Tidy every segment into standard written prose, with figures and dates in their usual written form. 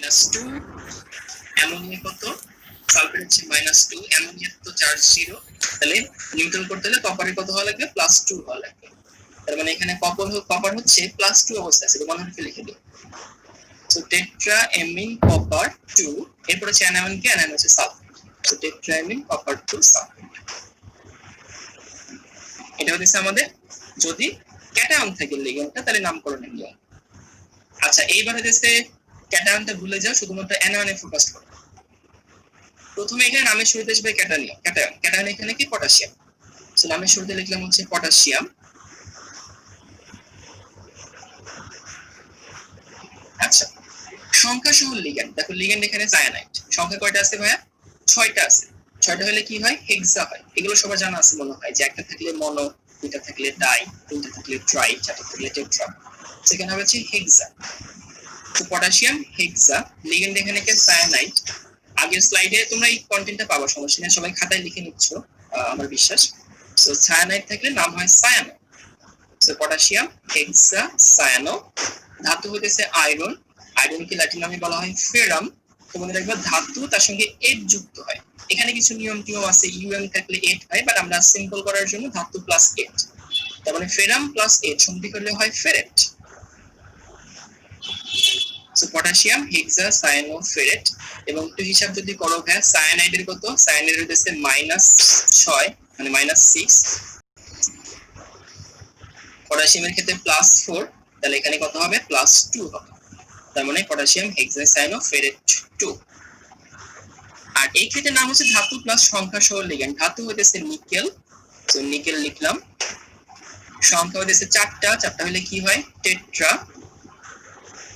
-2, ammonia কত, sulphate হচ্ছে -2, ammonia তো চার্জ 0, তাহলে নিউট্রাল করতে হলে কপারের কত হওয়া লাগবে, +2 হওয়া লাগবে। তার মানে এখানে কপার হচ্ছে +2 অবস্থায় আছে, মনে হচ্ছে লিখে দিই। সো টেট্রাএমিন কপার 2, এরপর হচ্ছে অ্যানায়ন কি, অ্যানায়ন হচ্ছে sulphate. So tetraamine copper 2 sulphate. এটা হচ্ছে আমাদের যদি ক্যাটায়ন থাকে লিগ্যান্ডটা, তাহলে নামকরণের নিয়ম। আচ্ছা, এইবার হচ্ছে ক্যাটায়নটা ভুলে যাও, শুধুমাত্র অ্যানায়নে ফোকাস করো। প্রথমে এখানে নামের শুরুতে আসবে ক্যাটায়ন, ক্যাটায়ন এখানে কি, পটাশিয়াম। সো নামের শুরুতে লিখলাম হচ্ছে পটাশিয়াম। আচ্ছা, সংখ্যা সহ লিগ্যান্ড, দেখো লিগ্যান্ড এখানে সায়ানাইড, সংখ্যা কয়টা আছে ভাইয়া, 6টা আছে। 6টা হলে কি হয়, হেক্সা হয়। এগুলো সবার জানা আছে মনে হয়, যে একটা থাকলে মনো, দুইটা থাকলে ডাই, তিনটা থাকলে ট্রাই, চারটা থাকলে টেট্রা, সেখানে হবে হচ্ছে হেক্সা। তো পটাশিয়াম হেক্সা, লিগ্যান্ড এখানে কি, সায়ানাইড। আগের স্লাইডে তোমরা এই কন্টেন্টটা পাবো, সমস্যা নেই, সবাই খাতায় লিখে নিচ্ছ আমার বিশ্বাস। সো সায়ানাইড থাকলে নাম হয় সায়ানো। সো পটাশিয়াম হেক্সা সায়ানো। ধাতু হইতেছে আয়রন, আয়রনকে ল্যাটিন নামে বলা হয় ফেরাম। তোমাদের একবার ধাতু তার সঙ্গে এট যুক্ত হয়, এখানে কিছু নিয়ম টিয়ম আছে, ইউএন থাকলে এট হয়, বাট আমরা সিম্পল করার জন্য ধাতু প্লাস এট, তার মানে ফেরাম প্লাস এট সন্ধি করলে হয় ফেরেট। সো পটাশিয়াম হেক্সা সায়ানো ফেরেট। এবং একটু হিসাব যদি করো হ্যাঁ, সায়ানাইডের কত, সায়ানাইড হইতেছে -6 মানে -6, পটাশিয়ামের ক্ষেত্রে +4, তাহলে এখানে কত হবে, +2 হবে। তার মানে পটাশিয়াম হেক্সাসায়ানো ফেরেট 2। আর এই ক্ষেত্রে নাম হচ্ছে ধাতু প্লাস সংখ্যা সহ লিগ্যান্ড। ধাতু হইতেছে নিকেল, তো নিকেল লিখলাম। সংখ্যা হইতেছে 4টা, 4টা হলে কি হয়, টেট্রা।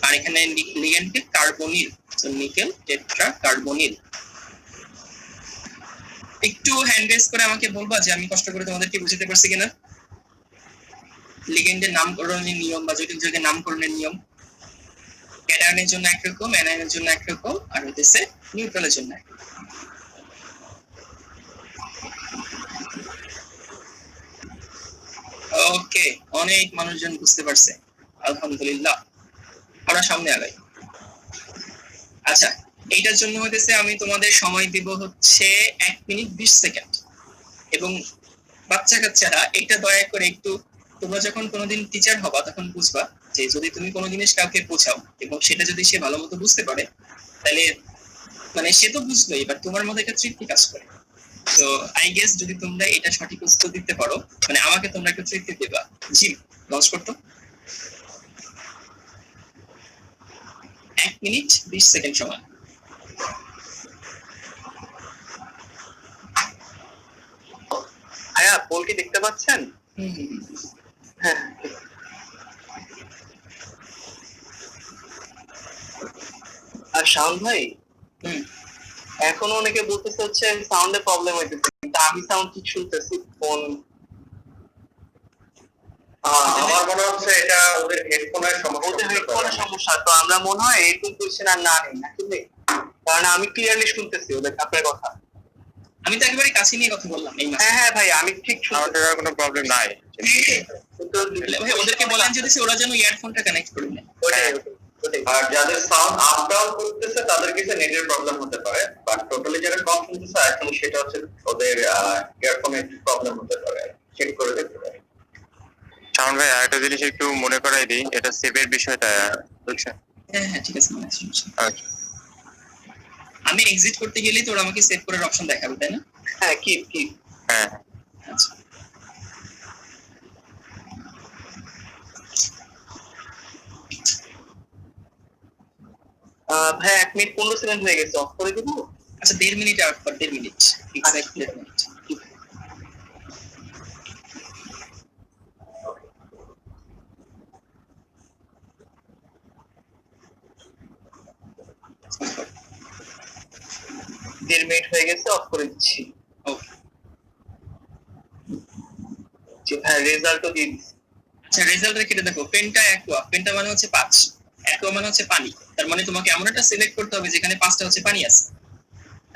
আর এখানে লিগ্যান্ডকে কার্বনিল, তো নিকেল টেট্রা কার্বনিল। একটু হ্যান্ড রেজ করে আমাকে বলবা যে আমি কষ্ট করে তোমাদেরকে বুঝাতে পারছি কিনা, লিগ্যান্ডের নামকরণের নিয়ম বা জটিল যৌগের নামকরণের নিয়ম। ক্যাটায়নের জন্য একরকম, অ্যানায়নের জন্য একরকম, আর হইতেছে নিউট্রালের জন্য একরকম। ওকে, অনেক মানুষজন বুঝতে পারছে, আলহামদুলিল্লাহ। আমরা সামনে আগাই। আচ্ছা, এইটার জন্য হইতেছে আমি তোমাদের সময় দিব হচ্ছে 1 মিনিট 20 সেকেন্ড। এবং বাচ্চা কাচ্চারা এটা দয়া করে একটু, তোমরা যখন কোনোদিন টিচার হবা তখন বুঝবা যে যদি তুমি কোনো জিনিস কাউকে বোঝাও এবং সেটা যদি সে ভালো মতো বুঝতে পারে, তাহলে মানে সে তো বুঝলোই, এবার তোমার মধ্যে একটা তৃপ্তি কাজ করে। তো আই গেস যদি তোমরা এটা সঠিক উত্তর দিতে পারো, মানে আমাকে তোমরা একটু তৃপ্তি দেবা। জি, লঞ্চ করতো। 1 মিনিট 20 সেকেন্ড সময়। ভাইয়া পোল কি দেখতে পাচ্ছেন? হ্যাঁ। আর শাওন ভাই, এখন অনেকে বলতেছে হচ্ছে সাউন্ডে প্রবলেম হইতেছে, কিন্তু আমি সাউন্ড ঠিক শুনতেছি। ফোন আমার মনে হচ্ছে এটা ওদের হেডফোনের সমস্যা, ওদের হেডফোনের সমস্যা। তো আমরা মনে হয় এইটুকু কোয়েশ্চেন আর না নেই নাকি, কারণ আমি ক্লিয়ারলি শুনতেছি ওদের আপনার কথা। আমি তো একেবারে কাছে নিয়ে কথা বললাম এই মাসে। হ্যাঁ হ্যাঁ ভাই, আমি ঠিক শুনতেছি, আমাদের কোনো প্রবলেম নাই। ভাই ওদেরকে বলেন যদি ওরা যেন ইয়ারফোনটা কানেক্ট করে নেয়। আর যাদের সাউন্ড আপ ডাউন করতেছে তাদের কিছু নেটের প্রবলেম হতে পারে, বাট টোটালি যারা কম শুনতেছে এখন সেটা হচ্ছে ওদের ইয়ারফোনে একটু প্রবলেম হতে পারে, চেক করে দেখতে পারে। শাওন ভাই, আরেকটা জিনিস একটু মনে করাই দিই, এটা সেভের বিষয়টা, বুঝছেন? হ্যাঁ হ্যাঁ ঠিক আছে, মনে আছে। আচ্ছা, আমি এক্সিট করতে গেলেই তো ওরা আমাকে সেভ করার অপশন দেখাবে, তাই না? হ্যাঁ কি হ্যাঁ। আচ্ছা, ভাই 1 মিনিট 15 সেকেন্ড হয়ে গেছে, অফ করে দিব। আচ্ছা 1.5 মিনিট আর 1.5 মিনিট, এক্স্যাক্টলি 1.5 মিনিট। দেড় মিনিট হয়ে গেছে, অফ করে দিচ্ছি। ওকে, জি ভাই, রেজাল্টও দিয়ে দিচ্ছি। আচ্ছা রেজাল্টটা কেটে দেখো, পেন্টা অ্যাকোয়া, পেন্টা মানে হচ্ছে 5, অ্যাকোয়া মানে হচ্ছে পানি। তার মানে তোমাকে এমন একটা সিলেক্ট করতে হবে যেখানে 5টা হচ্ছে পানি আছে।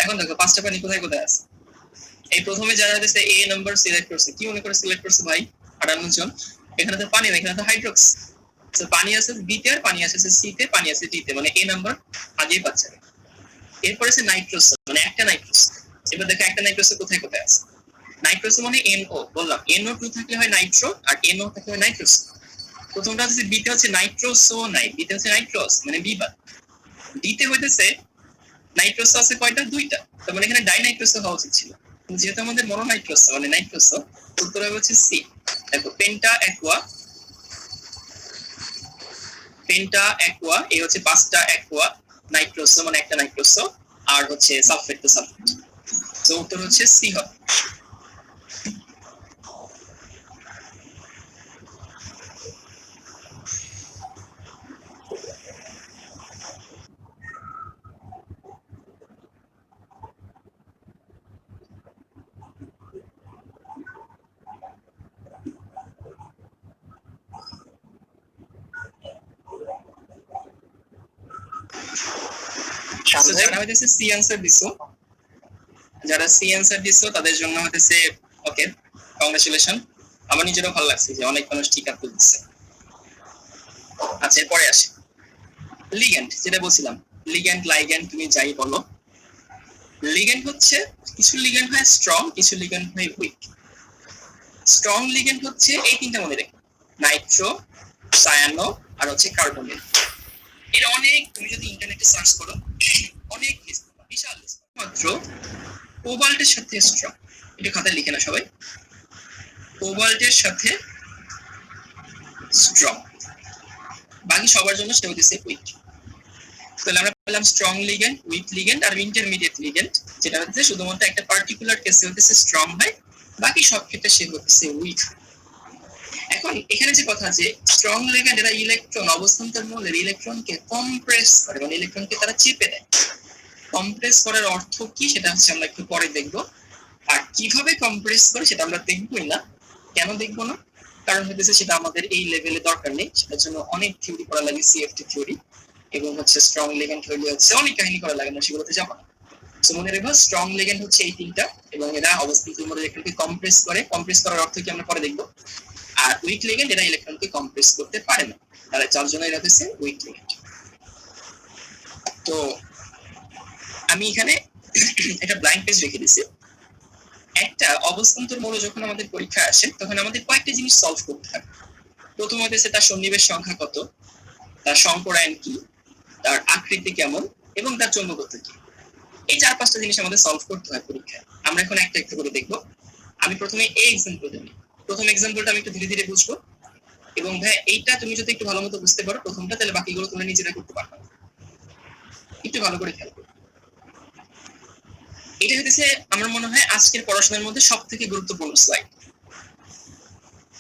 এখন দেখো 5টা পানি কোথায় কোথায় আছে। এই প্রথমে যারা দিয়েছে এ নাম্বার সিলেক্ট করছে, কি মনে করে সিলেক্ট করছে ভাই, 58 জন। এখানে তো পানি না, এখানে তো হাইড্রক্স। তো পানি আছে বি তে আর পানি আছে সি তে, পানি আছে ডি তে, মানে এ নাম্বার আগেই পাচ্ছে। এরপরে আছে নাইট্রোস, মানে একটা নাইট্রোস। এবার দেখো একটা নাইট্রোস কোথায় কোথায় আছে। নাইট্রোস মানে NO, বললাম NO2 থাকলে হয় নাইট্রো আর NO থাকলে হয় নাইট্রোস। প্রথমটা হচ্ছে বিতে হচ্ছে নাইট্রোসো নাই, বিতে হচ্ছে নাইট্রোস মানে বি বাদ। ডিতে হইতেছে নাইট্রোস আছে কয়টা, দুইটা, তার মানে এখানে ডাইনাইট্রোস হওয়া উচিত ছিল, যেহেতু আমাদের মনোনাইট্রোস মানে নাইট্রোস, উত্তর হবে হচ্ছে সি। দেখো পেন্টা অ্যাকুয়া, পেন্টা অ্যাকুয়া এই হচ্ছে পাঁচটা অ্যাকুয়া, নাইট্রোস মানে একটা নাইট্রোস, আর হচ্ছে সালফেট তো সালফেট, তো উত্তর হচ্ছে সি হবে। যারা হইতেছে সি অ্যান্সার দিছো, যারা সি অ্যান্সার দিছো তাদের জন্য হইতেছে ওকে, কংগ্রাচুলেশন। আমার নিজেরও ভালো লাগছে যে অনেক মানুষ ঠিক উত্তর দিচ্ছে। আচ্ছা এরপরে আসি লিগ্যান্ড, যেটা বলছিলাম লিগ্যান্ড লাইগ্যান্ড তুমি যাই বলো, লিগ্যান্ড হচ্ছে কিছু লিগ্যান্ড হয় স্ট্রং, কিছু লিগ্যান্ড হয় উইক। স্ট্রং লিগ্যান্ড হচ্ছে এই তিনটা মনে রেখো, নাইট্রো, সায়ানো আর হচ্ছে কার্বনের। এর অনেক, তুমি যদি ইন্টারনেটে সার্চ করো অনেক বিশাল মাত্র কোবাল্টের সাথে স্ট্রং, এটা খাতায় লিখে না সবাই, কোবাল্টের সাথে স্ট্রং, বাকি সবার জন্য সেটা হচ্ছে উইক। তাহলে আমরা পেলাম স্ট্রং লিগ্যান্ড, উইক লিগ্যান্ড আর ইন্টারমিডিয়েট লিগ্যান্ড, যেটা হচ্ছে শুধুমাত্র একটা পার্টিকুলার কেসে হচ্ছে স্ট্রং হয়, বাকি সব ক্ষেত্রে সে হচ্ছে উইক। এখন এখানে যে কথা যে স্ট্রং লিগ্যান্ড এরা ইলেকট্রন অবস্থান্তর মৌলের ইলেকট্রনকে কম্প্রেস করে, মানে ইলেকট্রনকে তারা চেপে দেয়। কম্প্রেস করার অর্থ কি সেটা হচ্ছে আমরা একটু পরে দেখবো, আর কিভাবে কম্প্রেস করে সেটা আমরা দেখবোই না। কেন দেখবো না, কারণ হচ্ছে সেটা আমাদের এই লেভেলে দরকার নেই, সেটার জন্য অনেক থিওরি করা লাগে, সিএফটি থিওরি, এবং হচ্ছে স্ট্রং লিগ্যান্ড হইলে হচ্ছে অনেক কাহিনী করা লাগে না, সেগুলোতে যাবো না। সো মনে রাখবো স্ট্রং লিগ্যান্ড হচ্ছে এই তিনটা, এবং এরা অবস্থান্তর মৌলের ইলেকট্রনকে কম্প্রেস করে। কম্প্রেস করার অর্থ কি আমরা পরে দেখবো। আর উইক লিগ্যান্ড এরা ইলেকট্রনকে কম্প্রেস করতে পারে না, তারা যার জন্য এরা হচ্ছে উইক লিগ্যান্ড। তো আমি এখানে একটা ব্ল্যাঙ্ক পেজ রেখে দিছি। একটা অবস্থান্তর মৌল যখন আমাদের পরীক্ষায় আসে তখন আমাদের কয়েকটা জিনিস সলভ করতে হয়। প্রথম হচ্ছে তার সন্নিবেশ সংখ্যা কত, তার সংকরায়ন কি, তার আকৃতি কেমন, এবং তার চৌম্বকত্ব কি। এই 4-5টা জিনিস আমাদের সলভ করতে হয় পরীক্ষায়। আমরা এখন একটা একটা করে দেখবো। আমি প্রথমে এই এক্সাম্পল দিই, প্রথম এক্সাম্পলটা আমি একটু ধীরে ধীরে বুঝবো, এবং ভাই এইটা তুমি যদি একটু ভালো মতো বুঝতে পারো প্রথমটা, তাহলে বাকিগুলো তুমি নিজেরা করতে পারবে। একটু ভালো করে খেয়াল করো। এটা হচ্ছে আমার মনে হয় আজকের পড়াশোনার মধ্যে সব থেকে গুরুত্বপূর্ণ স্লাইড।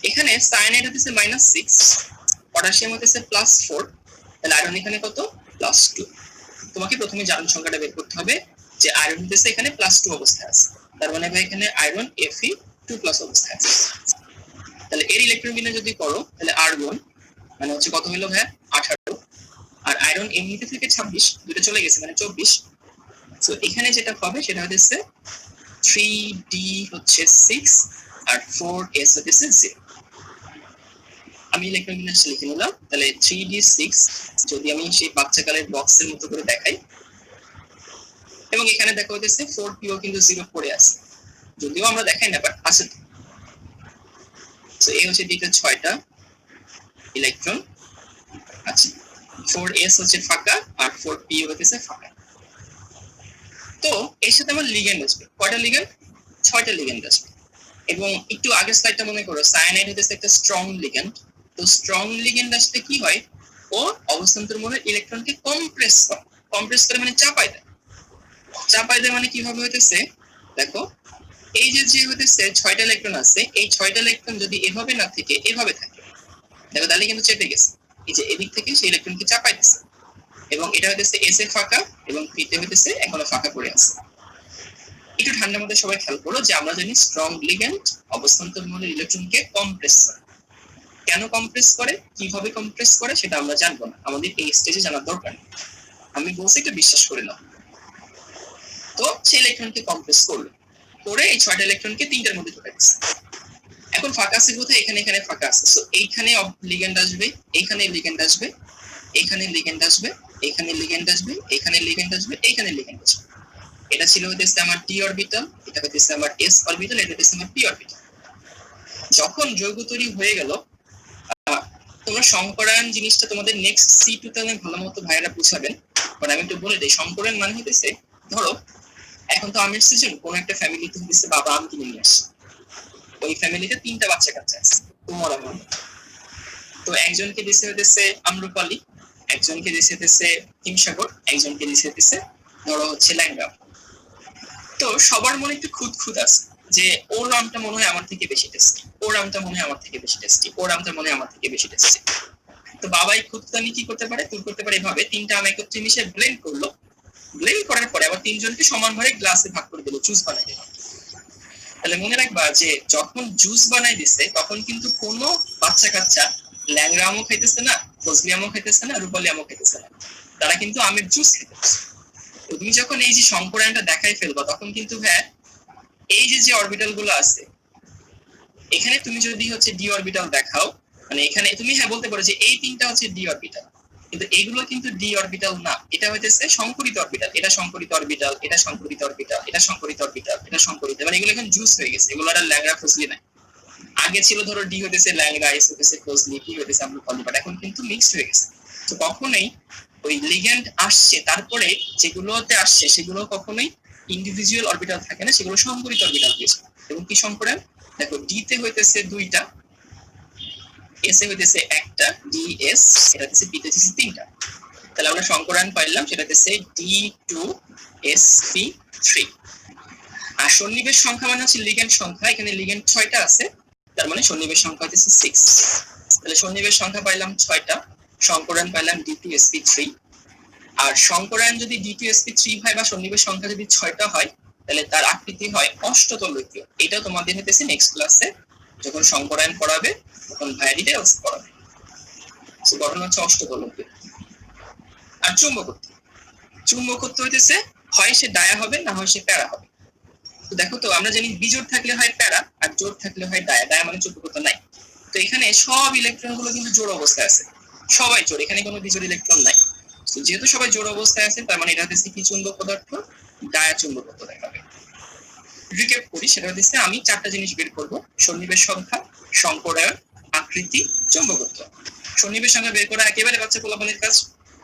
এখানে সায়ানাইড হচ্ছে -6, পটাশিয়াম হচ্ছে +4, তাহলে আয়রন এখানে কত, +2। তোমাকে প্রথমে জারণ সংখ্যাটা বের করতে হবে যে আয়রন হচ্ছে এখানে +2 অবস্থায় আছে, তার মানে ভাই এখানে আয়রন Fe2+ অবস্থায় আছে। তাহলে এর ইলেকট্রন বিন্যাস যদি করো তাহলে আর্গন মানে হচ্ছে কত হলো ভাই, 18, আর আয়রন এমনিতে থেকে 26, দুটো চলে গেছে মানে 24। তো এখানে যেটা হবে সেটা হচ্ছে 3D হচ্ছে 6 আর 4S হচ্ছে 0। আমি ইলেকট্রন বিন্যাস লিখে নিলাম। তাহলে 3D6 যদি আমি সেই বাচ্চাকালের বক্সের মতো করে দেখাই, এবং এখানে দেখা হচ্ছে 4P কিন্তু 0 পড়ে আছে, যদিও আমরা দেখাই না বাট আছে। তো এই হচ্ছে দিতে 6টা ইলেকট্রন। আচ্ছা 4S হচ্ছে ফাঁকা আর 4P হচ্ছে ফাঁকা। তো এর সাথে আমার লিগ্যান্ড আসবে, কয়টা লিগ্যান্ড, 6টা লিগ্যান্ড আসবে। এবং একটু আগের স্লাইডটা মনে করো, সায়ানাইড হচ্ছে একটা স্ট্রং লিগ্যান্ড। তো স্ট্রং লিগ্যান্ড আসলে কি হয়, ও অবস্থান্তর মৌলের ইলেকট্রনকে কম্প্রেস করে। কম্প্রেস করে মানে চাপায় দেয়। চাপায় দেয় মানে কিভাবে হইতেছে, দেখো এই যে হইতেছে 6টা ইলেকট্রন আছে, এই 6টা ইলেকট্রন যদি এভাবে না থেকে এভাবে থাকে, দেখো তাহলে কিন্তু চেপে গেছে। এই যে এদিক থেকে সেই ইলেকট্রনকে চাপাই দিচ্ছে, এবং এটা হইতেছে এস এ ফাঁকা এবং পি তে হইতেছে এখনো ফাঁকা পড়ে আছে। একটু ঠান্ডার মধ্যে সবাই খেয়াল করো যে আমরা জানি স্ট্রং লিগ্যান্ড অবস্থান্তর মৌলের ইলেকট্রনকে কম্প্রেস করে। কেন কম্প্রেস করে, কিভাবে কম্প্রেস করে সেটা আমরা জানবো না, আমাদের এই স্টেজে জানার দরকার নেই। আমি বলছি এটা বিশ্বাস করে নাও। তো সেই ইলেকট্রনকে কম্প্রেস করলো, করে এই 6টা ইলেকট্রনকে 3টার মধ্যে ঢুকাই দিচ্ছে। এখন ফাঁকা আছে কোথায়? এখানে এখানে ফাঁকা আছে। সো এইখানে লিগ্যান্ড আসবে, এইখানে লিগ্যান্ড আসবে, এইখানে লিগ্যান্ড আসবে, এইখানে লিগ্যান্ড আসবে, এইখানে লিগ্যান্ড আসবে, এইখানে লিগ্যান্ড আসবে। এটা ছিল হইতেছে আমার ডি অরবিটাল, এটা হইতেছে আমার এস অরবিটাল, এটা হইতেছে আমার পি অরবিটাল। যখন যৌগ তৈরি হয়ে গেল, তোমরা সংকরায়ন জিনিসটা তোমাদের নেক্সট C2 তে ভালো মতো ভাইরা বুঝাবেন। বাট আমি একটু বলে দিই, সংকরায়ন মানে হইতেছে, ধরো এখন তো আমের সিজন, কোন একটা ফ্যামিলিতে হইতেছে বাবা আম কিনে নিয়ে আসে, ওই ফ্যামিলিতে 3টা বাচ্চা কাচ্চা আছে, তোমার আমার। তো একজনকে দিছে হইতেছে আম্রপালি, একজনকে দিছে হইতেছে হিমসাগর, একজনকে দিছে হইতেছে ধরো হচ্ছে ল্যাংড়া। তো সবার মনে একটু খুঁত খুঁত আছে যে ওর আমটা মনে হয় আমার থেকে বেশি টেস্টি, ওর আমটা মনে হয় আমার থেকে বেশি টেস্টি, ওর আমটা মনে হয় আমার থেকে বেশি টেস্টি। তো বাবাই খুঁততানি কি করতে পারে, তুই করতে পারে এভাবে, 3টা আম একত্রে মিশে ব্লেন্ড করলো, ব্লেন্ড করার পরে আবার 3জনকে সমান ভাবে গ্লাসে ভাগ করে দিল, জুস বানাই দিল। তাহলে মনে রাখবা যে যখন জুস বানাই দিছে তখন কিন্তু কোনো বাচ্চা কাচ্চা ল্যাংড়া আমও খাইতেছে না, ফজলি আমও খাইতেছে না, রূপালি আমও খাইতেছে না, তারা কিন্তু আমের জুস খাইতেছে। তুমি যখন এই যে সংকরায়নটা দেখাই ফেলবা তখন কিন্তু হ্যাঁ এই যে অরবিটাল গুলো আছে, এখানে তুমি যদি হচ্ছে ডি অরবিটাল দেখাও, মানে এখানে তুমি হ্যাঁ বলতে পারো যে এই 3টা হচ্ছে ডি অরবিটাল, কিন্তু এগুলো কিন্তু ডি অরবিটাল না, এটা হইতেছে সংকরিত অরবিটাল, এটা সংকরিত অরবিটাল, এটা সংকরিত অরবিটাল, এটা সংকরিত অরবিটাল, এটা সংকরিত, মানে এগুলো এখন জুস হয়ে গেছে, এগুলো আর ল্যাংড়া ফজলি নাই। আগে ছিল ধরো ডি হইতেছে ল্যাংড়া, এস হইতেছে ফজলি, পি হইতেছে আম্রপালি, বাট এখন কিন্তু মিক্সড হয়ে গেছে। তো কখনোই ওই লিগ্যান্ড আসছে তারপরে যেগুলোতে আসছে সেগুলো কখনোই ইন্ডিভিজুয়াল অরবিটাল থাকে না, সেগুলো সংকরিত অরবিটাল হয়েছে। এবং কি সংকরায়ন? দেখো ডি তে হইতেছে 2টা, এস এ হইতেছে 1টা, ডি এস, এটা হচ্ছে পি তে হচ্ছে 3টা। তাহলে আমরা সংকরায়ন পাইলাম, সেটা হচ্ছে D2sp3। আর সন্নিবেশ সংখ্যা মানে হচ্ছে লিগ্যান্ড সংখ্যা, এখানে লিগ্যান্ড 6টা আছে, তার মানে সন্নিবেশ সংখ্যা হচ্ছে 6। তাহলে সন্নিবেশ সংখ্যা পাইলাম 6টা, সংকরায়ন পাইলাম D2sp3। আর সংকরায়ন যদি D2sp3 হয় বা সন্নিবেশ সংখ্যা যদি 6টা হয়, তাহলে তার আকৃতি হয় অষ্টতলকীয়। এটা তোমাদের হইতেছে নেক্সট ক্লাসে যখন সংকরায়ন করাবে তখন ভাইয়া ডিটেইলস করাবে। সো গঠন হচ্ছে অষ্টতলকীয়। আর চুম্বকত্ব, চুম্বকত্ব হইতেছে হয় সে ডায়া হবে না হয় সে প্যারা হবে। তো দেখো তো আমরা জানি বিজোড় থাকলে হয় প্যারা আর জোড় থাকলে হয় ডায়া, ডায়া মানে চুম্বকত্ব নাই। তো এখানে সব ইলেকট্রন গুলো কিন্তু জোড় অবস্থায় আছে, সবাই জোড়, এখানে কোনো বিজোড় ইলেকট্রন নাই। তো যেহেতু সবাই জোড় অবস্থায় আছে তার মানে এটা হচ্ছে কি চুম্বক পদার্থ, ডায়া চুম্বকত্ব দেখাবে। রিক্যাপ করি, সেটা হচ্ছে আমি 4টা জিনিস বের করব, সন্নিবেশ সংখ্যা, সংকরায়ন, আকৃতি, চুম্বকত্ব। সন্নিবেশ সংখ্যা বের করা একেবারে বাচ্চা পোলাপানের কাজ,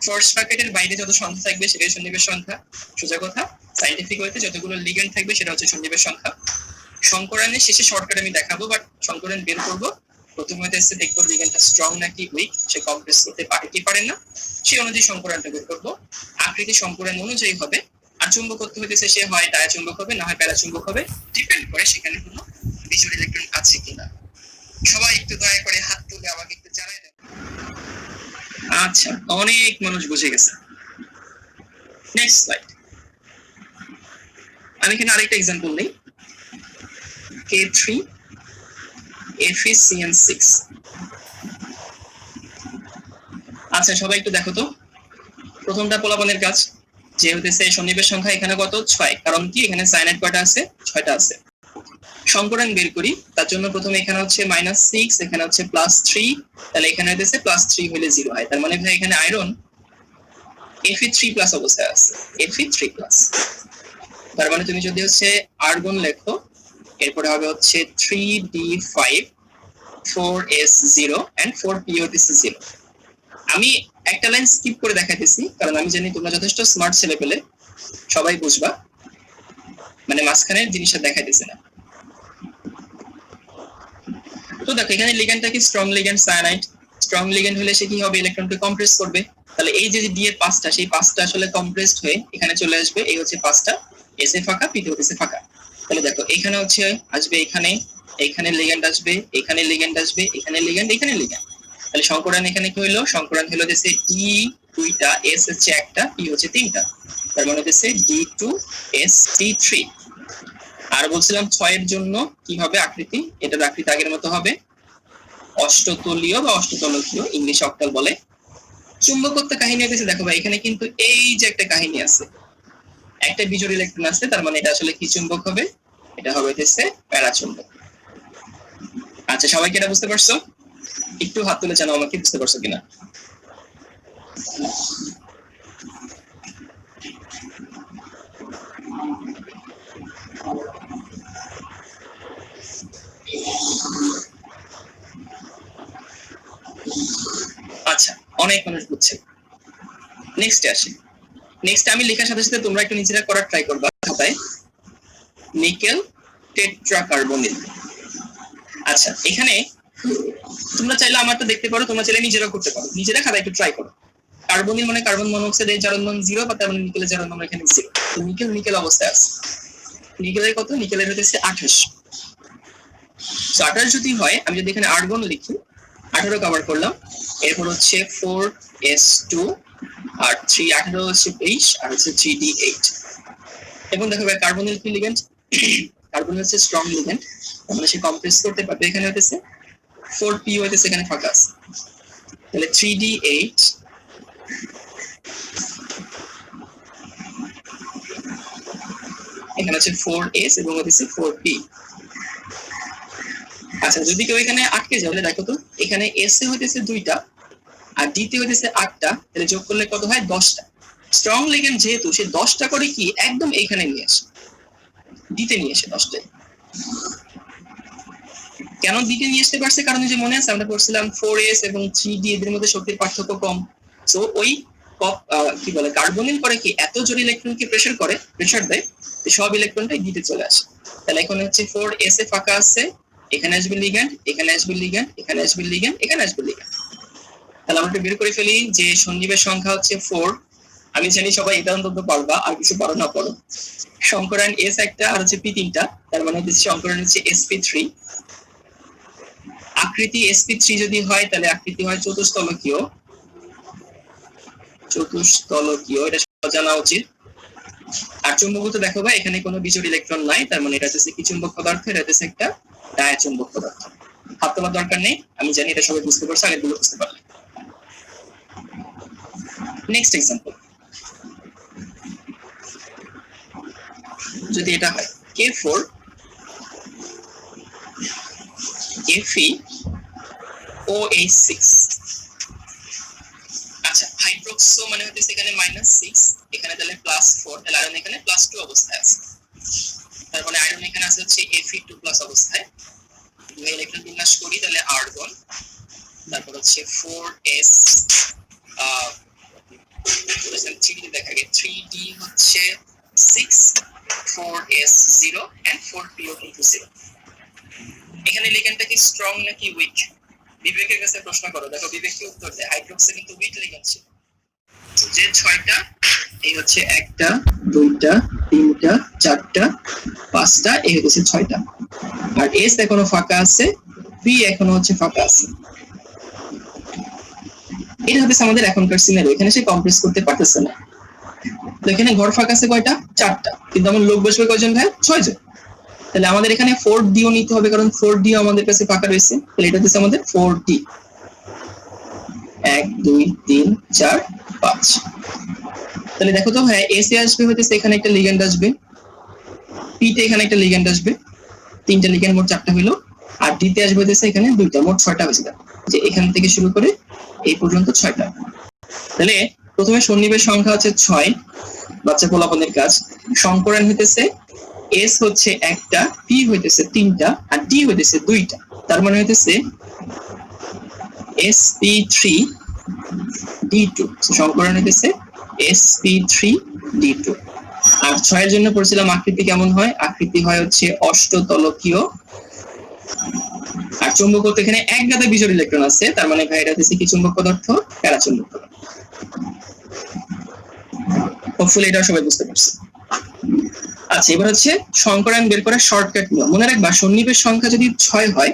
ফার্স্ট ব্র্যাকেটের বাইরে যত সংখ্যা থাকবে সেটাই সন্নিবেশ সংখ্যা, সোজা কথা। সাইন্টিফিক ওয়েতে যতগুলো লিগ্যান্ড থাকবে সেটা হচ্ছে সন্নিবেশ সংখ্যা। সংকরায়নের শেষে শর্টকাট আমি দেখাবো, বাট সংকরায়ন বের করবো প্রথমে হচ্ছে দেখবো লিগ্যান্ডটা স্ট্রং নাকি উইক, সে কমপ্রেস করতে পারে কি পারে না, সেই অনুযায়ী সংকরায়নটা বের করবো। আকৃতি সংকরায়ন অনুযায়ী হবে। আর চুম্বকত্ব হইতেছে সে হয় ডায়া চুম্বক হবে না হয় প্যারা চুম্বক হবে, ডিপেন্ড করে সেখানে কোনো বিজোড় ইলেকট্রন আছে কিনা। সবাই একটু দয়া করে হাত তুলে আমাকে একটু জানাই দেন। আচ্ছা, অনেক মানুষ বুঝে গেছে। Next slide. আমি এখানে আরেকটা এক্সাম্পল নেই, K3FeCN6। আচ্ছা সবাই একটু দেখো তো, প্রথমটা পোলাপানের কাজ, যে হইতেছে সন্নিবেশ সংখ্যা এখানে কত 6, কারণ কি এখানে সাইনাইড কয়টা আছে, 6টা আছে। সংকরায়ন বের করি, তার জন্য প্রথমে এখানে হচ্ছে -6, এখানে হচ্ছে +3, তাহলে এখানে হইতেছে +3 হইলে 0 হয়, তার মানে ভাই এখানে আয়রন Fe3+ অবস্থায় আছে, Fe3+। তার মানে তুমি যদি হচ্ছে আর্গন লেখো, এরপরে হবে হচ্ছে 3d5 4s0 and 4po0। আমি একটা লাইন স্কিপ করে দেখাইতেছি কারণ আমি জানি তোমরা যথেষ্ট স্মার্ট ছেলে পেলে, সবাই বুঝবা, মানে মাঝখানের জিনিসটা দেখাইতেছে না। তো দেখো এখানে লিগ্যান্ডটা কি strong ligand, cyanide. Strong ligand হলে সে কি হবে, ইলেকট্রনকে কম্প্রেস করবে। তাহলে এই যে ডি এর 5টা, সেই 5টা আসলে কম্প্রেসড হয়ে এখানে চলে আসবে, এই হচ্ছে 5টা, এস এ ফাঁকা, পি তে হচ্ছে ফাঁকা। তাহলে দেখো এখানে হচ্ছে আসবে, এখানে এইখানে লিগ্যান্ড আসবে, এখানে লিগ্যান্ড আসবে, এখানে লিগ্যান্ড, এখানে লিগ্যান্ড। তাহলে সংকরায়ন এখানে কি হইলো, সংকরায়ন হলো হচ্ছে ডি 2টা, এস হচ্ছে 1টা, পি হচ্ছে 3টা, তার মানে হচ্ছে D2sp3। আর বলছিলাম 6 এর জন্য কি হবে আকৃতি, এটার আকৃতি আগের মতো হবে অষ্টতলীয় বা অষ্টতলকীয়, ইংলিশ অক্টাল বলে। চুম্বকত্ব কাহিনী হচ্ছে, দেখো ভাই এখানে কিন্তু এই যে একটা কাহিনী আছে, একটা বিজোড় ইলেকট্রন আছে, তার মানে এটা আসলে কি চুম্বক হবে, এটা হবে হচ্ছে প্যারাচুম্বক। আচ্ছা, সবাই কি এটা বুঝতে পারছো? একটু হাত তুলে জানাও আমাকে বুঝতে পারছো কিনা। আচ্ছা, অনেক মানুষ বুঝছে। নেক্সটে আসি। নেক্সট আমি লেখার সাথে সাথে তোমরা একটু নিজেরা করার ট্রাই করবা খাতায়। নিকেল টেট্রাকার্বনিল। আচ্ছা, এখানে তোমরা চাইলে আমারটা দেখতে পারো, তোমরা চাইলে নিজেরাও করতে পারো, নিজেরা খাতায় একটু ট্রাই করো। কার্বনিল মানে কার্বন মনোক্সাইডের জারণ মান 0, বা তার মানে নিকেলের জারণ মান এখানে 0। তো নিকেল অবস্থায় আছে। নিকেলের কত? নিকেলের হচ্ছে 28। তো 28 যদি হয়, আমি যদি এখানে আর্গন লিখি, 18 কভার করলাম, এরপর হচ্ছে 4s2 আর 3, 18 হচ্ছে 23 আর হচ্ছে 3d8। এবং দেখো ভাই, কার্বনিল কি লিগ্যান্ড? কার্বন হচ্ছে স্ট্রং লিগ্যান্ড, মানে সে কমপ্রেস করতে পারবে। এখানে হচ্ছে 4p হইতেছে এখানে ফাঁকা আছে, তাহলে 3d8 এখানে হচ্ছে 4s এবং হচ্ছে 4p। আচ্ছা, যদি কেউ এখানে আটকে যাবে, দেখো তো এখানে s এ হইতেছে 2টা আর d তে হইতেছে 8টা, তাহলে যোগ করলে কত হয়? 10টা। স্ট্রং লিগ্যান্ড যেহেতু, সে 10টা করে কি একদম এইখানে নিয়ে আসে, d তে নিয়ে আসে 10টাই। কেন d তে নিয়ে আসতে পারছে? কারণ যে মনে আছে আমরা পড়ছিলাম 4s এবং 3d এদের মধ্যে শক্তির পার্থক্য কম। সো ওই কি বলে, কার্বনিল করে কি এত জোরে ইলেকট্রনকে প্রেসার দেয়, সব ইলেকট্রনটাই d তে চলে আসে। তাহলে এখন হচ্ছে 4s এ ফাঁকা আছে, এখানে আসবে লিগ্যান্ড, এখানে আসবে লিগ্যান্ড, এখানে আসবে লিগ্যান্ড, এখানে আসবে লিগ্যান্ড। তাহলে আমরা বের করে ফেলি যে সন্দীপের সংখ্যা হচ্ছে 4। আমি জানি সবাই এটা অন্তত পারবা, আর কিছু পারো না পারো। সংকরায়ন s একটা আর হচ্ছে p 3টা, তার মানে হচ্ছে সংকরায়ন হচ্ছে sp3। আকৃতি sp3 যদি হয়, তাহলে আকৃতি হয় চতুস্তলকীয়, এটা জানা উচিত। আর চুম্বকত্ব দেখো ভাই, এখানে কোনো বিজোড় ইলেকট্রন নাই, তার মানে এটা হচ্ছে কি চুম্বক পদার্থ, এটা হচ্ছে একটা ডায়াচুম্বক পদার্থ। হাত তোলার দরকার নেই, আমি জানি এটা সবাই বুঝতে পারছো, আগের গুলো বুঝতে পারলে। নেক্সট এক্সাম্পল, যদি এটা হয় K4 FeOH6। আচ্ছা, হাইড্রোক্সো মানে হচ্ছে এখানে -6, এখানে তাহলে +4, তাহলে আয়রন এখানে +2 অবস্থায় আছে। তার মানে আয়রন এখানে আছে হচ্ছে Fe2+ অবস্থায়। দুই ইলেকট্রন বিন্যাস করি, তাহলে আর্গন, তারপর হচ্ছে 4s 3d দেখা গে 3d হচ্ছে 6, 4s 0 and 4po কিন্তু 0। এখানে লিগ্যান্ডটা কি স্ট্রং নাকি উইক? বিবেকের কাছে প্রশ্ন করো, দেখো বিবেক কি উত্তর দেয়। হাইড্রোক্সে কিন্তু উইক লিগ্যান্ড ছিল, যে 6টা, এই হচ্ছে 1টা 2টা 3টা 4টা 5টা, এই হচ্ছে 6টা। আর এস এখনো ফাঁকা আছে, পি এখনো হচ্ছে ফাঁকা আছে। এটা হচ্ছে আমাদের এখনকার সিনারিও, এখানে সে কমপ্রেস করতে পারতেছে না। তো এখানে ঘর ফাঁকা আছে কয়টা? 4টা, কিন্তু আমার লোক বসবে কয়জন ভাই? 6 জন। তাহলে আমাদের এখানে 4d ও নিতে হবে, কারণ 4d আমাদের কাছে ফাঁকা রয়েছে। তাহলে এটা হচ্ছে আমাদের 4d, 1 2 3 4 5। তাহলে দেখো তো ভাই, এস এ আসবে হইতেছে এখানে একটা লিগ্যান্ড আসবে, পি তে এখানে একটা লিগ্যান্ড আসবে, 3টা লিগ্যান্ড, মোট 4টা হলো। আর ডি তে আসবে হইতেছে এখানে 2টা, মোট 6টা হয়েছে। যে এখান থেকে শুরু করে এই পর্যন্ত 6টা। তাহলে প্রথমে সন্নিবেশ সংখ্যা হচ্ছে 6, বাচ্চা পোলাপনের কাজ। সংকরণ হইতেছে এস হচ্ছে একটা, পি হইতেছে 3টা আর ডি হইতেছে 2টা, তার মানে হইতেছে sp3d2। সংকরণ হইতেছে sp3d2। আর 6 এর জন্য পড়ছিলাম আকৃতি কেমন হয়? আকৃতি হয় হচ্ছে অষ্টতলকীয়। আর চুম্বকত্ব এখানে এক গাদা বিজোড় ইলেকট্রন আছে, তার মানে ভাই এটা হচ্ছে কি চুম্বক পদার্থ? প্যারাচুম্বক পদার্থ। হোপফুলি এটা সবাই বুঝতে পারছে। আচ্ছা, এবার হচ্ছে সংকরায়ন বের করার শর্টকাট নিয়ম। মনে রাখবা, সন্নিবেশ সংখ্যা যদি 6 হয়,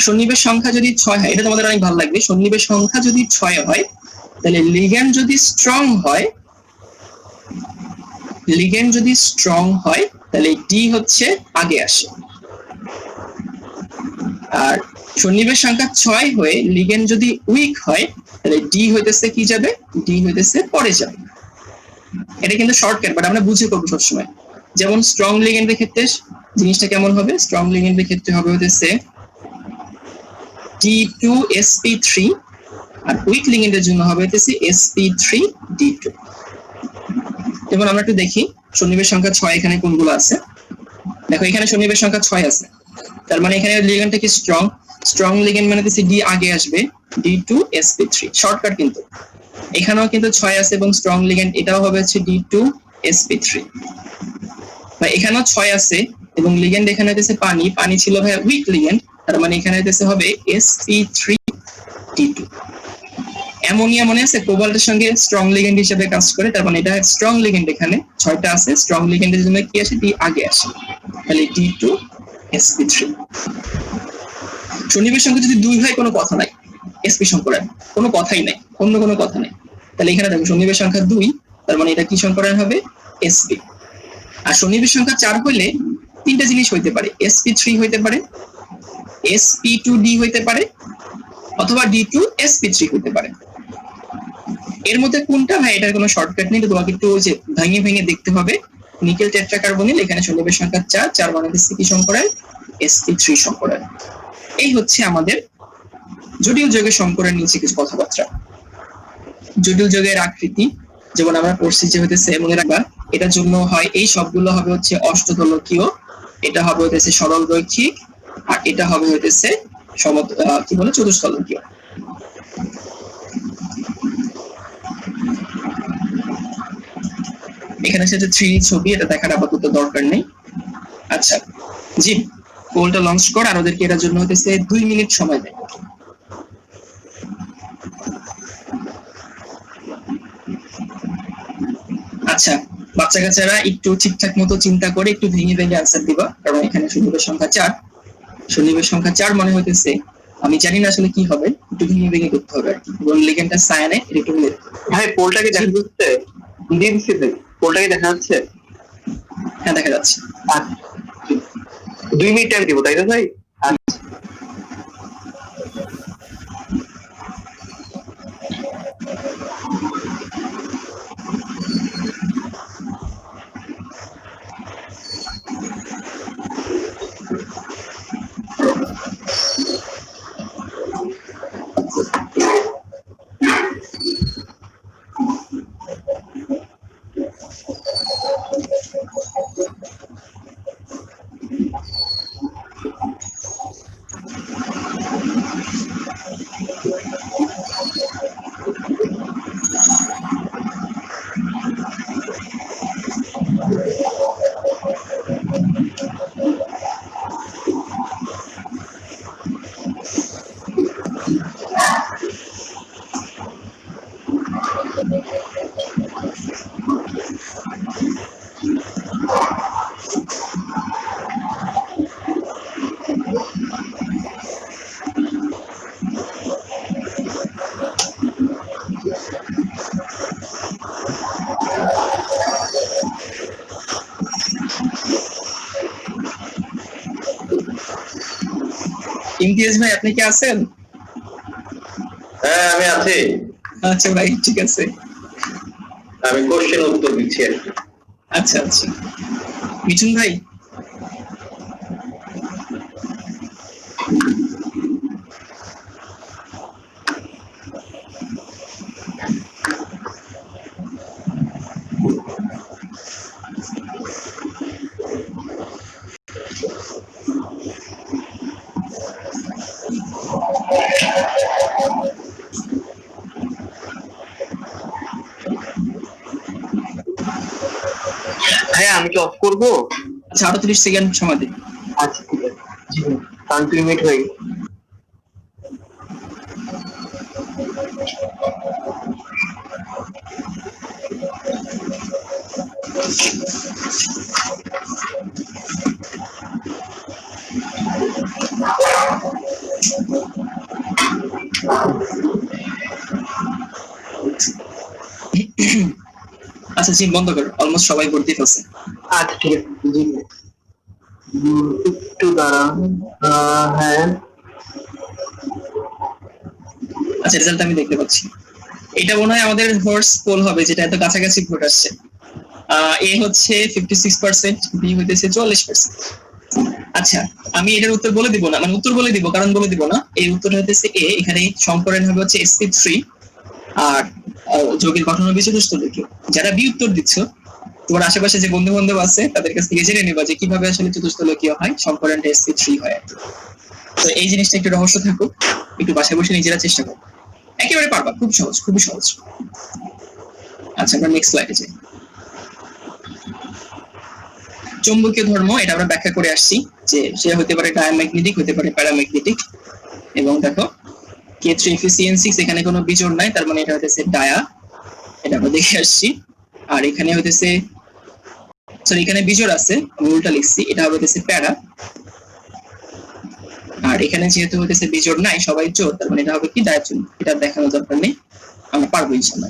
সন্নিবেশ সংখ্যা যদি 6 হয়, এটা তোমাদের অনেক ভালো লাগবে। সন্নিবেশ সংখ্যা যদি 6 হয়, তাহলে লিগ্যান্ড যদি স্ট্রং হয়, তাহলে ডি হচ্ছে আগে আসে। আর সন্নিবেশ সংখ্যা 6 হয়ে লিগ্যান্ড যদি উইক হয়, তাহলে ডি হইতেছে কি যাবে? ডি হইতেছে পরে যাবে। এটা কিন্তু শর্টকাট, বাট আমরা বুঝে করবো সবসময়। যেমন স্ট্রং লিগ্যান্ডের ক্ষেত্রে জিনিসটা কেমন হবে? স্ট্রং লিগ্যান্ডের ক্ষেত্রে হবে হইতেছে D2sp3, আর উইক লিগেন্ডের জন্য হবে হচ্ছে sp3d2। যেমন আমরা একটু দেখি সন্নিবেশ সংখ্যা 6 এখানে কোনগুলো আছে। দেখো এখানে সন্নিবেশ সংখ্যা 6 আছে, তার মানে এখানে লিগেন্ডটা কি স্ট্রং লিগেন্ড মানে হচ্ছে ডি আগে আসবে, D2sp3 শর্টকাট। কিন্তু এখানেও কিন্তু 6 আছে এবং স্ট্রং লিগেন্ড, এটাও হবে হচ্ছে D2sp3। বা এখানেও 6 আছে এবং লিগেন্ড এখানে হচ্ছে পানি ছিল ভাই উইক লিগেন্ড, তার মানে এখানে হচ্ছে হবে sp3d2। অ্যামোনিয়া মনে আছে কোবাল্টের সঙ্গে স্ট্রং লিগেন্ড হিসেবে কাজ করে, তার মানে এটা স্ট্রং লিগেন্ড, এখানে 6টা আছে, স্ট্রং লিগেন্ডের জন্য কি আসে ডি আগে আসে, তাহলে D2sp3। সন্নিবেশ সংখ্যা যদি 2 হয় কোনো কথা নাই, sp সংকরায়ন কোনো কথাই নাই, অন্য কোনো কথা নাই। তাহলে এখানে দেখো সন্নিবেশ সংখ্যা 2, তার মানে এটা কি সংকরায়ন হবে sp। আর সন্নিবেশ সংখ্যা 4 হলে তিনটা জিনিস হইতে পারে, sp3 হইতে পারে, sp2d হইতে পারে, অথবা D2sp3 হইতে পারে। এর মধ্যে কোনটা ভাই এটার কোনো শর্টকাট নেই, তোমাকে একটু যে ভেঙে ভেঙে দেখতে হবে। নিকেল টেট্রাকার্বনিল এখানে সন্নিবেশ সংখ্যা 4 মানে হচ্ছে কি সংকরায়ন sp3 সংকরায়ন। এই হচ্ছে আমাদের জটিল যৌগের সংকরায়ন নিচে কিছু কথাবার্তা। জটিল যৌগের আকৃতি যেমন আমরা পড়ছি যে হইতেছে মনে রাখবা, এটার জন্য হয় এই সবগুলো হবে হচ্ছে অষ্টতলকীয়, এটা হবে হইতেছে সরল রৈখিক, আর এটা হবে হইতেছে কি বলে চতুস্তলকীয়। এখানে সেটা 3 ছবি, এটা দেখার আপাতত দরকার নেই। আচ্ছা জি, পোলটা লঞ্চ কর, আর ওদেরকে এটার জন্য হইতেছে 2 মিনিট সময় দেয়। আচ্ছা বাচ্চা কাচ্চারা একটু ঠিকঠাক মতো চিন্তা করে একটু ভেঙে ভেঙে আনসার দিবা, কারণ এখানে সন্নিবেশ সংখ্যা 4, সন্নিবেশ সংখ্যা 4 মানে হইতেছে আমি জানি না আসলে কি হবে, একটু ভেঙে ভেঙে করতে হবে আর কি। লিগেন্ডটা সায়ানাইড, একটু ভাই পোলটাকে দেখা যাচ্ছে? পোলটাকে দেখা যাচ্ছে? হ্যাঁ দেখা যাচ্ছে। 2 মিনিট টাইম দিব তাই তো ভাই? ইমতিয়াজ ভাই আপনি কি আছেন? হ্যাঁ আমি আছি। আচ্ছা ভাই ঠিক আছে, আমি কোশ্চেন উত্তর দিচ্ছি আর কি। আচ্ছা আচ্ছা মিঠুন ভাই হ্যাঁ আমি কি অফ করবো? আচ্ছা আরো 30 সেকেন্ড সময় দিন। আচ্ছা ঠিক আছে, জি কারণ 2 মিনিট হয়ে গেছে। আচ্ছা জিম বন্ধ করো, অলমোস্ট সবাই ভর্তি ফেলছে। আচ্ছা ঠিক আছে, জি একটু দাঁড়ান। হ্যাঁ আচ্ছা রেজাল্ট আমি দেখতে পাচ্ছি। এটা মনে হয় আমাদের হর্স পোল হবে, যেটা এত কাছাকাছি ভোট আসছে। এ হচ্ছে 56%, বি হইতেছে 44%। আচ্ছা, আমি এটার উত্তর বলে দিব না, মানে উত্তর বলে দিব, কারণ বলে দিব না। এই উত্তরটা হচ্ছে এ, এখানে সংকরণ হবে হচ্ছে sp3 আর যৌগের গঠন হবে চতুস্তলকীয়। যারা বি উত্তর দিচ্ছ, তোমার আশেপাশে যে বন্ধু বান্ধব আছে তাদের কাছ থেকে জেনে নেবা যে কিভাবে আসলে চতুস্তলকীয় হয়, সংকরণটা sp3 হয়। তো এই জিনিসটা একটু রহস্য থাকুক, একটু বাসায় বসে নিজেরা চেষ্টা করো, একেবারে পারবা, খুব সহজ, খুবই সহজ। আচ্ছা, আমরা নেক্সট স্লাইডে যাই। চৌম্বকীয় ধর্ম এটা আমরা ব্যাখ্যা করে আসছি যে সে হতে পারে ডায়াম্যাগনেটিক, হতে পারে প্যারাম্যাগনেটিক। এবং দেখো K3Fe6 এখানে কোনো বিজোড় নাই, তার মানে এটা হতেছে ডায়া, এটা আমরা দেখে আসছি। আর এখানে হতেছে, সরি এখানে বিজোড় আছে, আমি উল্টা লিখছি, এটা হতেছে প্যারা। আর এখানে যেহেতু হতেছে বিজোড় নাই, সবাই জোড়, তার মানে এটা হবে কি ডায়াচুন। এটা দেখানোর দরকার নেই, আমরা পারবো ইনশাআল্লাহ।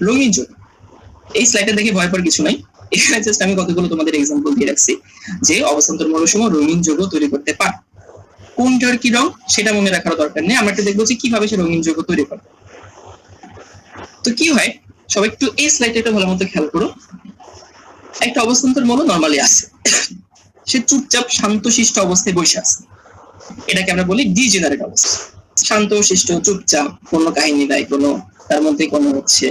রঙিন যোগ, এই স্লাইডটা দেখে ভয় পাওয়ার কিছু নাই, এখানে জাস্ট আমি কতগুলো তোমাদের এক্সাম্পল দিয়ে রাখছি যে অবস্থান্তর মৌলসমূহ রঙিন যৌগ তৈরি করতে পারে। কোনটার কি রং সেটা মনে রাখার দরকার নেই, আমরা একটু দেখবো যে কিভাবে সে রঙিন যৌগ তৈরি করে। তো কি হয়, সবাই একটু এই স্লাইডটা একটু ভালো মতো খেয়াল করো। একটা অবস্থান্তর মৌল নরমালি আছে, সে চুপচাপ শান্তশিষ্ট অবস্থায় বসে আছে, এটাকে আমরা বলি ডিজেনারেট অবস্থা। শান্তশিষ্ট, চুপচাপ, কোনো কাহিনী নাই, কোনো তার মধ্যে কোনো হচ্ছে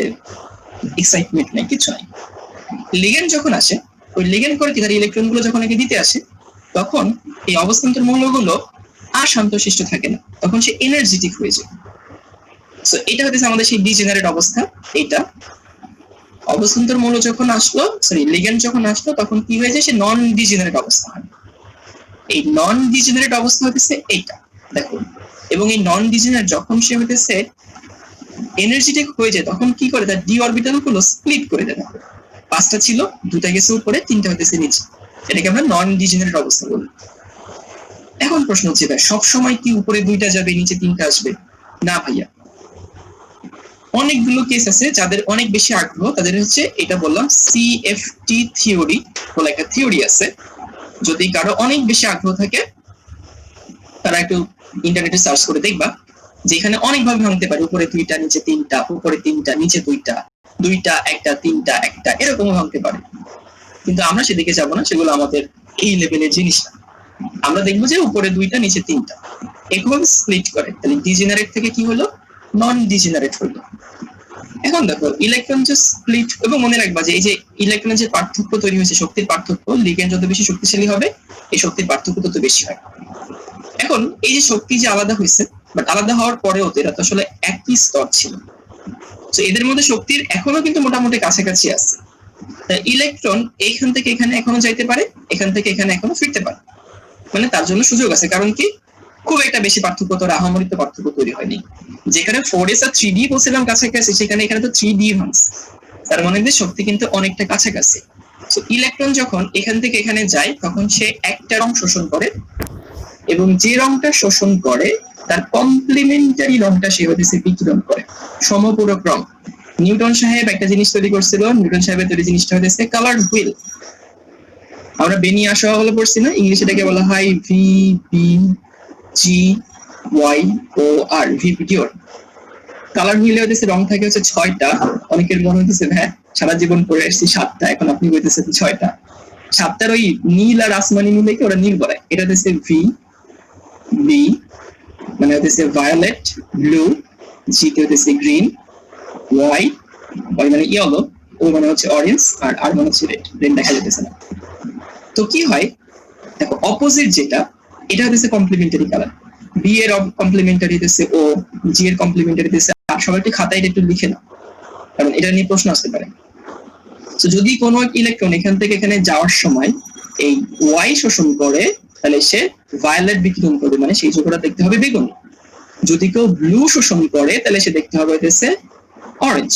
এক্সাইটমেন্ট নাই, কিছু নাই। লিগ্যান্ড যখন আসে, ওই লিগ্যান্ড করে কি তার ইলেকট্রন গুলো যখন একে দিতে আসে, তখন এই অবস্থান্তর মৌলগুলো আর শান্তশিষ্ট থাকে না, তখন সে এনার্জেটিক হয়ে যায়। সো এটা হচ্ছে আমাদের সেই ডিজেনারেট অবস্থা। এটা অবস্থান্তর মৌল যখন আসলো, সরি লিগ্যান্ড যখন আসলো, তখন কি হয়ে যায়, সে নন ডিজেনারেট অবস্থা হয়। এই নন ডিজেনারেট অবস্থা হচ্ছে এইটা, দেখো। এবং এই নন ডিজেনারেট যখন সে হইতেছে এনার্জেটিক হয়ে যায়, তখন কি করে, তার ডি অরবিটাল গুলো স্প্লিট করে দেয়। 5টা ছিল, 2টা গেছে উপরে, 3টা হইতেছে নিচে, এটাকে আমরা নন ডিজেনারেট অবস্থা বলি। এখন প্রশ্ন হচ্ছে ভাই, সবসময় কি উপরে 2টা যাবে, নিচে 3টা আসবে? না ভাইয়া, অনেকগুলো কেস আছে যাদের অনেক বেশি আগ্রহ, তাদের হচ্ছে এটা বললাম CFT থিওরি বলে একটা থিওরি আছে। যদি কারো অনেক বেশি আগ্রহ থাকে, তারা একটু ইন্টারনেটে সার্চ করে দেখবা যে এখানে অনেকভাবে ভাঙতে পারে, উপরে 2টা, নিচে 3টা, উপরে 3টা, নিচে 2টা, 2টা একটা, 3টা একটা, এরকমও ভাঙতে পারে। কিন্তু আমরা সেদিকে যাবো না, সেগুলো আমাদের এই লেভেলের জিনিস না। আমরা দেখবো যে উপরে 2টা, নিচে 3টা, এভাবে স্প্লিট করে। তাহলে ডিজেনারেট থেকে কি হলো, নন ডিজেনারেট হলো। এখন দেখো ইলেকট্রন যে স্প্লিট, এবং মনে রাখবা যে এই যে ইলেকট্রনের যে পার্থক্য তৈরি হয়েছে, শক্তির পার্থক্য, লিগ্যান্ড যত বেশি শক্তিশালী হবে, এই শক্তির পার্থক্য তত বেশি হয়। এখন এই যে শক্তি যে আলাদা হয়েছে, বাট আলাদা হওয়ার পরেও তো এরা তো আসলে একই স্তর ছিল, তো এদের মধ্যে শক্তির এখনো কিন্তু মোটামুটি কাছাকাছি আছে। ইলেকট্রন এইখান থেকে এখানে এখনো যাইতে পারে, এখান থেকে এখানে এখনো ফিরতে পারে, মানে তার জন্য সুযোগ আছে। কারণ কি, খুব একটা বেশি পার্থক্য তো, আহামরিত পার্থক্য তৈরি হয়নি। যেখানে 4s আর 3d বলছিলাম কাছাকাছি, সেখানে এখানে তো 3d ভাঙছে, তার মানে শক্তি কিন্তু অনেকটা কাছাকাছি। তো ইলেকট্রন যখন এখান থেকে এখানে যায়, তখন সে একটা রং শোষণ করে, এবং যে রংটা শোষণ করে তার কমপ্লিমেন্টারি রংটা সে হচ্ছে বিকিরণ করে, সমপূরক রং। নিউটন সাহেব একটা জিনিস তৈরি করছিল, নিউটন সাহেবের তৈরি জিনিসটা হচ্ছে কালার হুইল। আমরা বেনি আসা হলো পড়ছি না, ইংলিশে এটাকে বলা হয় VBGYOR, ভিডিওর। কালার হুইলে হচ্ছে রং থাকে হচ্ছে 6টা। অনেকের মনে হচ্ছে হ্যাঁ সারা জীবন পড়ে আসছি 7টা, এখন আপনি বলতেছেন 6টা। 7টার ওই নীল আর আসমানি মিলেকে ওরা নীল বলে। এটা হচ্ছে VB মানে হচ্ছে ভায়োলেট, ব্লু, জি তে হচ্ছে গ্রিন, ওয়াই মানে ইয়েলো, ও মানে হচ্ছে অরেঞ্জ, আর মানে হচ্ছে রেড। রেড দেখা যেতেছে না। তো কি হয় দেখো, অপোজিট যেটা, এটা হচ্ছে কমপ্লিমেন্টারি কালার। বি এর কমপ্লিমেন্টারি হচ্ছে ও, জি এর কমপ্লিমেন্টারি হচ্ছে আর। সবাই একটু খাতায় একটু লিখে নাও, কারণ এটা নিয়ে প্রশ্ন আসতে পারে। তো যদি কোনো ইলেকট্রন এখান থেকে এখানে যাওয়ার সময় এই ওয়াই শোষণ করে, তাহলে সে ভায়োলেট বিকিরণ করবে, মানে সেই যৌগটা দেখতে হবে বেগুনি। যদি কেউ ব্লু শোষণ করে, তাহলে সে দেখতে হবে হচ্ছে অরেঞ্জ।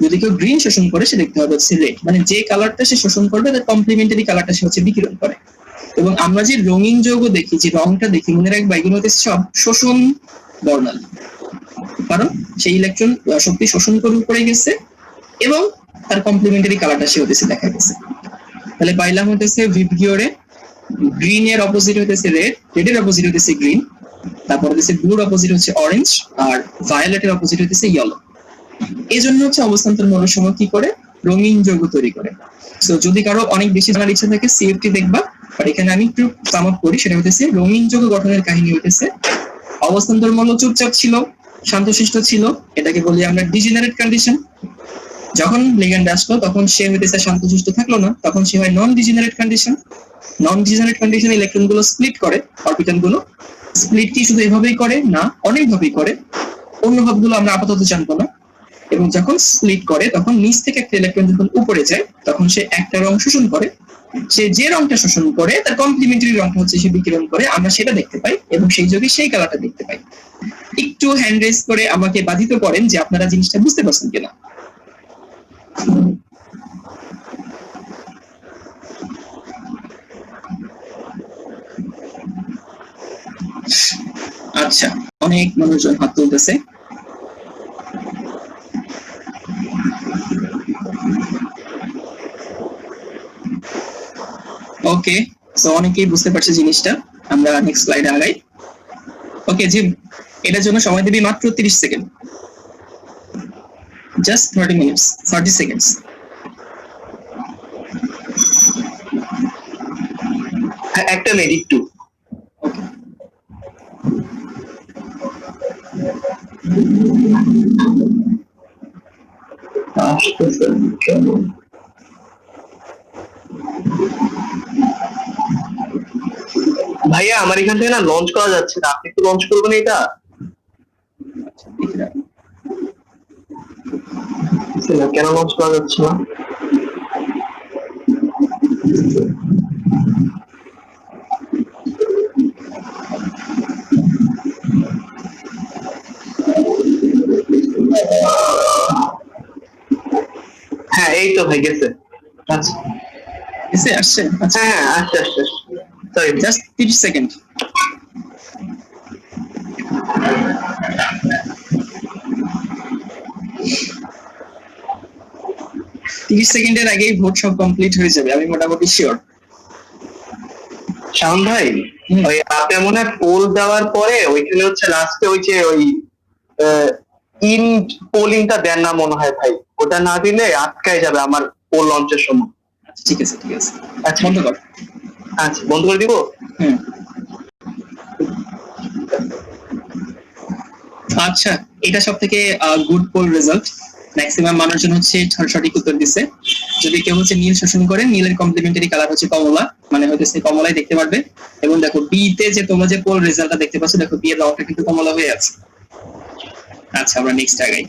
যদি কেউ গ্রিন শোষণ করে, সে দেখতে হবে হচ্ছে রেড। মানে যে কালারটা সে শোষণ করবে, তার কমপ্লিমেন্টারি কালারটা সে হচ্ছে বিকিরণ করে। এবং আমরা যে রঙিন যৌগ দেখি, যে রংটা দেখি, মনে রাখবা এগুলো হচ্ছে সব শোষণ বর্ণালী, কারণ সেই ইলেকট্রন শক্তি শোষণ করে গেছে এবং তার কমপ্লিমেন্টারি কালারটা সে হতেছে দেখা গেছে। তাহলে পাইলাম হতেছে ভিভিওরে গ্রিন এর অপোজিট হতেছে রেড, রেড এর অপোজিট হতেছে গ্রিন, তারপর হতেছে ব্লুর অপোজিট হচ্ছে অরেঞ্জ, আর ভায়োলেট এর অপোজিট হতেছে ইয়েলো। এই জন্য হচ্ছে অবস্থান্তর মৌলসমূহ কি করে, রঙিন যৌগ তৈরি করে। সো যদি কারো অনেক বেশি জানার ইচ্ছা থাকে সিএফটি দেখবা, আর এখানে আমি একটু সাম আপ করি। সেটা হইতেছে রঙিন যৌগ গঠনের কাহিনী হইতেছে অবস্থান্তর মৌল চুপচাপ ছিল, শান্তশিষ্ট ছিল, এটাকে বলি আমরা ডিজেনারেট কন্ডিশন। যখন লিগ্যান্ড আসলো তখন সে হইতেছে শান্তশিষ্ট থাকলো না, তখন সে হয় নন ডিজেনারেট কন্ডিশন। নন ডিজেনারেট কন্ডিশনে ইলেকট্রন গুলো স্প্লিট করে, অরবিটাল গুলো স্প্লিট কি শুধু এভাবেই করে না, অনেক ভাবেই করে, অন্য ভাবগুলো আমরা আপাতত জানবো না। এবং যখন স্প্লিট করে তখন নিচ থেকে একটা ইলেকট্রন যখন উপরে যায় তখন সে একটা রং শোষণ করে। সে যে রংটা শোষণ করে তার কমপ্লিমেন্টারি রংটা হচ্ছে সে বিকিরণ করে, আমরা সেটা দেখতে পাই এবং সেই যোগে সেই কালারটা দেখতে পাই। একটু হ্যান্ড রেজ করে আমাকে বাধিত করেন যে আপনারা জিনিসটা বুঝতে পারছেন কিনা। আচ্ছা, অনেক মানুষজন হাত তুলতেছে। ওকে, সো অনেকেই বুঝতে পারছে জিনিসটা। আমরা নেক্সট স্লাইডে আগাই। ওকে জিম, এটার জন্য সময় দিবি মাত্র 30 সেকেন্ড, জাস্ট 30 মিনিটস, 30 সেকেন্ডস। একটা মিনিট একটু। ভাইয়া আমার এখান থেকে না লঞ্চ করা যাচ্ছে না, আপনি একটু লঞ্চ করবেন এটা? কেন লঞ্চ করা যাচ্ছে না? হ্যাঁ এই তো ভাই গেছে। আচ্ছা এসে আসছে। আচ্ছা হ্যাঁ আচ্ছা আচ্ছা সরি, জাস্ট 30 সেকেন্ড। সেকেন্ডের আগেই ভোট সব কমপ্লিট হয়ে যাবে, আমি মোটামুটি শিওর। শাওন ভাই ওই আপনি মনে হয় পোল দেওয়ার পরে ওইখানে হচ্ছে লাস্টে ওই যে ওই ইন পোলিংটা দেন না মনে হয় ভাই, ওটা না দিলে আটকায় যাবে আমার পোল লঞ্চের সময়। আচ্ছা ঠিক আছে ঠিক আছে, আচ্ছা বন্ধ কর। আচ্ছা বন্ধ করে দিব। আচ্ছা, এটা সব থেকে গুড পোল রেজাল্ট। ম্যাক্সিমাম মানুষজন হচ্ছে সঠিক উত্তর দিচ্ছে। যদি কেউ হচ্ছে নীল শোষণ করে, নীলের কমপ্লিমেন্টারি কালার হচ্ছে কমলা, মানে হচ্ছে কমলাই দেখতে পারবে। এবং দেখো বি তে যে তোমরা যে পোল রেজাল্টটা দেখতে পাচ্ছ, দেখো বি এর রংটা কিন্তু কমলা হয়ে আছে। আচ্ছা আমরা নেক্সট আগাই।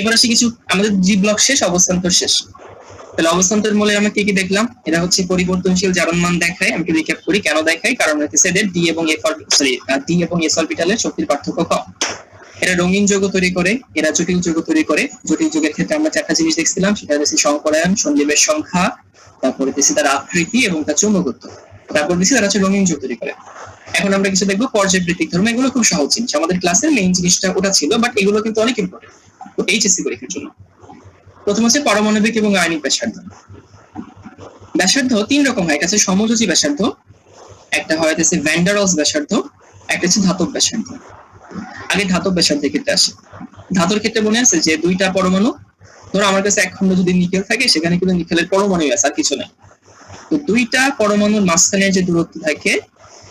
এবার আসি কিছু, আমাদের জি ব্লক শেষ, অবস্থান্তর শেষ। তাহলে অবস্থান্তর মূলে আমরা কি কি দেখলাম? এটা হচ্ছে পরিবর্তনশীল জারণ মান দেখায়। আমি রিক্যাপ করি কেন দেখায়। কারণ হচ্ছে এদের ডি এবং এফ ডি এবং এস অরবিটালের শক্তির পার্থক্য কম। এরা রঙিন যৌগ তৈরি করে, এরা জটিল যৌগ তৈরি করে। জটিল যৌগের ক্ষেত্রে আমরা চারটা জিনিস দেখছিলাম, সেটা হচ্ছে সংকরায়ন, সন্নিবেশ সংখ্যা, তারপরে হচ্ছে তার আকৃতি এবং তার চৌম্বকত্ব। তারপর হচ্ছে তারা হচ্ছে রঙিন যৌগ তৈরি করে। এখন আমরা কিছু দেখবো পর্যায়বৃত্তিক ধর্ম। এগুলো খুব সহজ জিনিস, আমাদের ক্লাসের মেইন জিনিসটা ওটা ছিল, বাট এগুলো কিন্তু অনেক ইম্পর্টেন্ট এইচএসসি পরীক্ষার জন্য। প্রথম হচ্ছে পারমাণবিক এবং আয়নিক ব্যাসার্ধ। ব্যাসার্ধ তিন রকম হয়, একটা হচ্ছে সমযোজী ব্যাসার্ধ, একটা হয় হচ্ছে ভ্যান ডার ওয়ালস ব্যাসার্ধ, একটা হচ্ছে ধাতব ব্যাসার্ধ। আগে ধাতব ব্যাসার্ধের ক্ষেত্রে আসে। ধাতুর ক্ষেত্রে মনে আছে যে দুইটা পরমাণু, ধরো আমার কাছে এক খন্ড যদি নিকেল থাকে, সেখানে কিন্তু নিকেলের পরমাণু আছে, আর কিছু নাই। তো দুইটা পরমাণুর মাঝখানে যে দূরত্ব থাকে,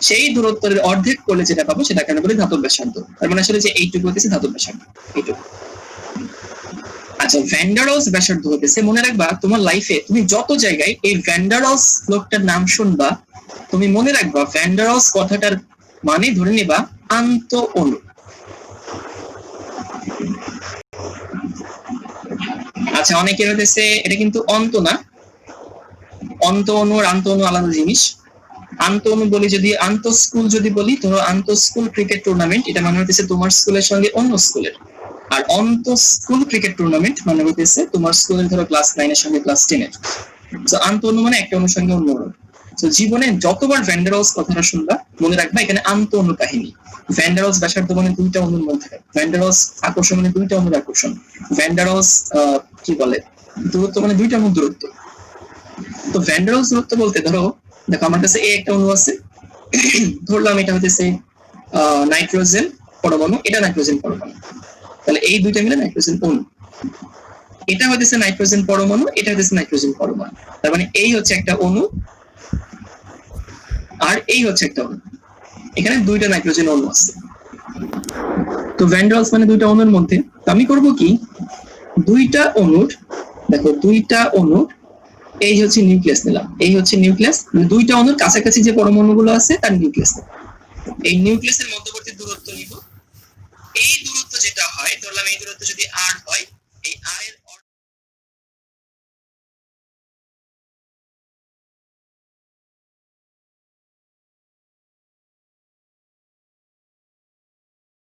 সেই দূরত্বের অর্ধেক করলে যেটা পাবো সেটাকে আমরা বলি ধাতব ব্যাসার্ধ। তার মানে আসলে যে এইটুকু হচ্ছে ধাতব ব্যাসার্ধ, এইটুকু। আচ্ছা, ভ্যান ডার ওয়ালস ব্যাসার্ধ হতেছে, মনে রাখবা তোমার লাইফে তুমি যত জায়গায় এই ভ্যান ডার ওয়ালস লোকটার নাম শুনবা, তুমি মনে রাখবা ভ্যান ডার ওয়ালস কথাটার মানে ধরে নিবা আন্ত অণু। আচ্ছা, অনেকের হতেছে এটা কিন্তু অন্ত না, অন্ত অণু আর আন্ত অণু আলাদা জিনিস। আন্ত অণু বলি যদি, আন্ত স্কুল যদি বলি, ধরো আন্ত স্কুল ক্রিকেট টুর্নামেন্ট, এটা মানে হতেছে তোমার স্কুলের সঙ্গে অন্য স্কুলের। আর অন্ত স্কুল ক্রিকেট টুর্নামেন্ট মানে হইতেছে তোমার স্কুলের ধরো ক্লাস 9 এর সঙ্গে ক্লাস 10 এর। তো আন্ত অণু মানে একটা অনুর সঙ্গে অন্য অণু। তো জীবনে যতবার ভ্যান ডার ওয়ালস কথাটা শুনবা, মনে রাখবা এখানে আন্ত অণু কাহিনী। ভ্যান ডার ওয়ালস ব্যাসার্ধ মানে দুইটা অণুর মধ্যে, ভ্যান ডার ওয়ালস আকর্ষণ মানে দুইটা অণুর আকর্ষণ, ভ্যান ডার ওয়ালস কি বলে দূরত্ব মানে দুইটা অণুর দূরত্ব। তো ভ্যান ডার ওয়ালস দূরত্ব বলতে ধরো, দেখো আমার কাছে এ একটা অণু আছে, ধরলাম এটা হইতেছে নাইট্রোজেন পরমাণু, এটা নাইট্রোজেন পরমাণু, তাহলে এই দুইটা মিলে নাইট্রোজেন অণু। এটা হইতেছে নাইট্রোজেন পরমাণু, এটা হইতেছে নাইট্রোজেন পরমাণু। তার মানে এই হচ্ছে একটা অণু আর এই হচ্ছে একটা অণু, এখানে দুইটা নাইট্রোজেন অণু আছে। তো ভ্যান ডার ওয়ালস মানে দুইটা অণুর মধ্যে, তো আমি করব কি, দুইটা অণুর, দেখো দুইটা অণুর এই হচ্ছে নিউক্লিয়াস নিলাম, এই হচ্ছে নিউক্লিয়াস, দুইটা অণুর কাছাকাছি যে পরমাণুগুলো আছে তার নিউক্লিয়াস, এই নিউক্লিয়াসের মধ্যবর্তী দূরত্ব নিব। এই দূরত্ব যেটা হয়, ধরলাম এই দূরত্ব যদি r হয়, এই r এর